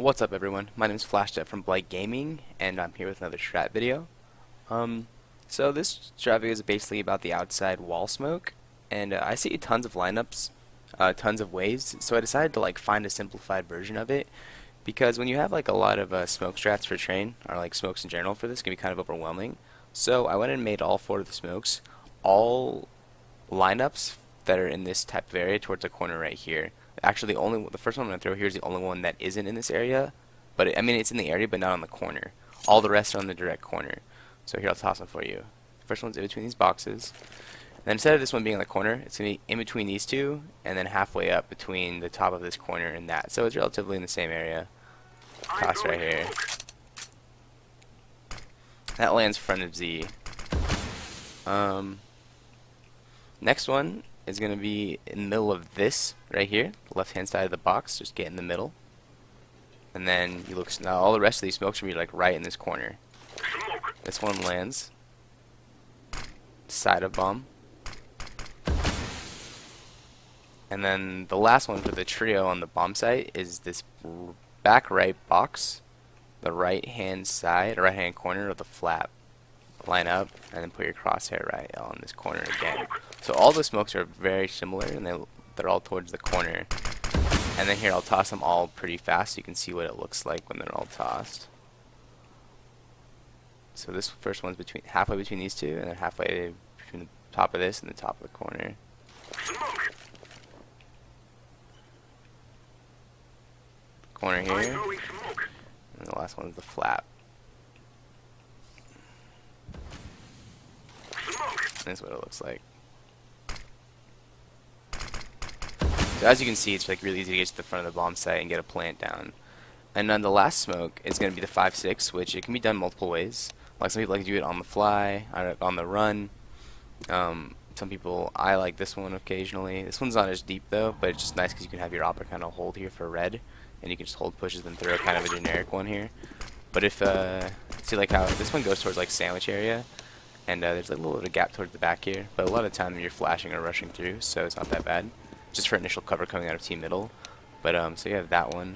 What's up everyone, my name is FlashStep from Blight Gaming and I'm here with another strat video. So this strat video is basically about the outside wall smoke, and I see tons of lineups, tons of ways, so I decided to find a simplified version of it, because when you have a lot of smoke strats for train, or smokes in general for this, it can be kind of overwhelming. So I went and made all four of the smokes, all lineups that are in this type of area towards the corner right here. Actually, the first one I'm going to throw here is the only one that isn't in this area, but I mean it's in the area but not on the corner. All the rest are on the direct corner. So here, I'll toss them for you. The first one's in between these boxes. And then instead of this one being on the corner, it's going to be in between these two and then halfway up between the top of this corner and that. So it's relatively in the same area. Toss right here. That lands front of Z. Next one is going to be in the middle of this right here, the left hand side of the box. Just get in the middle, and then you look. Now all the rest of these smokes will be right in this corner. This one lands side of bomb, and then the last one for the trio on the bomb site is this back right box, the right hand side, right hand corner of the flap. Line up and then put your crosshair right on this corner again. So all the smokes are very similar, and they're all towards the corner. And then here, I'll toss them all pretty fast so you can see what it looks like when they're all tossed. So this first one's halfway between these two, and then halfway between the top of this and the top of the corner. Corner here, and the last one's the flap. This is what it looks like. So as you can see, it's really easy to get to the front of the bomb site and get a plant down. And then the last smoke is going to be the 5-6, which it can be done multiple ways. Like some people like to do it on the fly, on the run. Some people, I like this one occasionally. This one's not as deep though, but it's just nice because you can have your opera kind of hold here for red, and you can just hold pushes and throw kind of a generic one here. But if see how this one goes towards sandwich area. And there's a little bit of gap towards the back here, but a lot of time you're flashing or rushing through, so it's not that bad. Just for initial cover coming out of team middle. But so you have that one.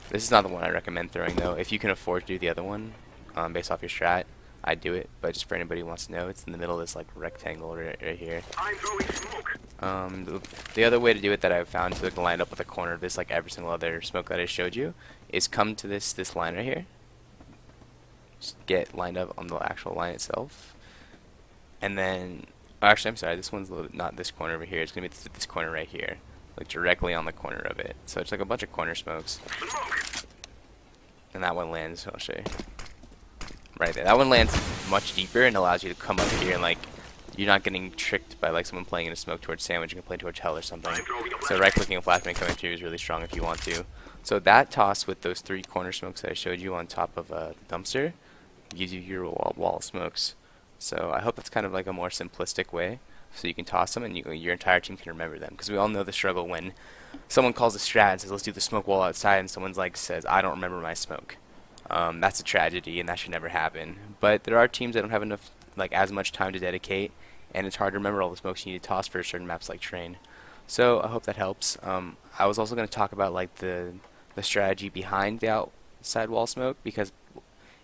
This is not the one I recommend throwing though. If you can afford to do the other one, based off your strat, I'd do it. But just for anybody who wants to know, it's in the middle of this rectangle right here. The other way to do it that I've found to line up with a corner of this, every single other smoke that I showed you, is come to this line right here. Just get lined up on the actual line itself, and then actually I'm sorry, this one's not this corner over here, it's gonna be this corner right here, directly on the corner of it. So it's a bunch of corner smokes, and that one lands. I'll show you right there. That one lands much deeper and allows you to come up here and you're not getting tricked by someone playing in a smoke towards sandwich. You can play towards hell or something. So right clicking and flashbang coming through is really strong if you want to. So that toss with those 3 corner smokes that I showed you on top of the dumpster gives you your wall smokes. So I hope that's kind of a more simplistic way, so you can toss them and your entire team can remember them. Because we all know the struggle when someone calls a strat and says, let's do the smoke wall outside, and someone says, I don't remember my smoke. That's a tragedy, and that should never happen. But there are teams that don't have enough, as much time to dedicate, and it's hard to remember all the smokes you need to toss for certain maps like Train. So I hope that helps. I was also going to talk about the strategy behind the outside wall smoke, because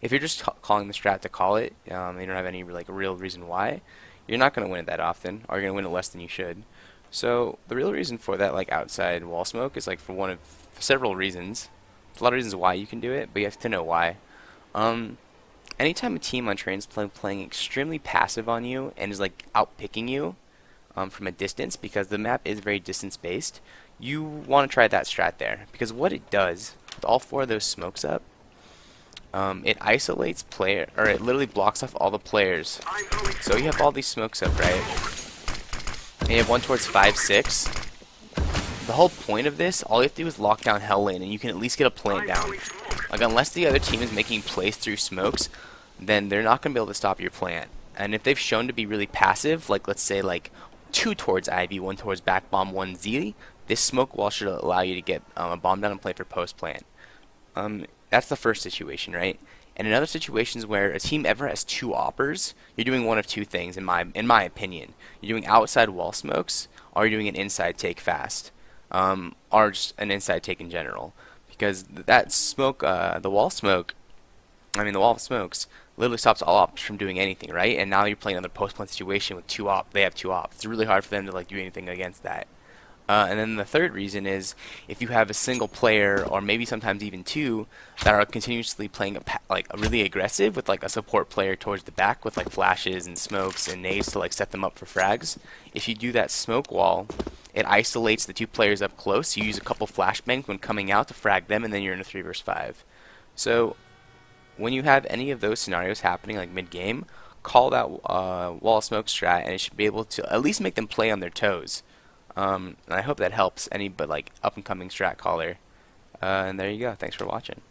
if you're just calling the strat to call it, you don't have any real reason why, you're not going to win it that often, or you're going to win it less than you should. So the real reason for that outside wall smoke is for one of several reasons. There's a lot of reasons why you can do it, but you have to know why. Anytime a team on Train's playing extremely passive on you and is outpicking you from a distance, because the map is very distance based, you want to try that strat there, because what it does with all 4 of those smokes up, it isolates it literally blocks off all the players. So you have all these smokes up, right? And you have one towards 5-6. The whole point of this, all you have to do is lock down hell lane, and you can at least get a plant down. Unless the other team is making plays through smokes, then they're not going to be able to stop your plant. And if they've shown to be really passive, let's say 2 towards Ivy, 1 towards back bomb, 1 Z, this smoke wall should allow you to get a bomb down and play for post plant. That's the first situation, right? And in other situations where a team ever has 2 oppers, you're doing one of 2 things, in my opinion. You're doing outside wall smokes, or you're doing an inside take fast, or just an inside take in general. because that smoke, the wall smoke, the wall of smokes literally stops all ops from doing anything, right? And now you're playing another post plant situation with they have two ops. It's really hard for them to like do anything against that. And then the third reason is if you have a single player, or maybe sometimes even two, that are continuously playing like a really aggressive with like a support player towards the back with like flashes and smokes and nades to like set them up for frags. If you do that smoke wall, it isolates the two players up close. You use a couple flashbangs when coming out to frag them, and then you're in a 3 versus 5. So when you have any of those scenarios happening like mid game, call that wall of smoke strat, and it should be able to at least make them play on their toes. And I hope that helps any but like up and coming strat caller. And there you go. Thanks for watching.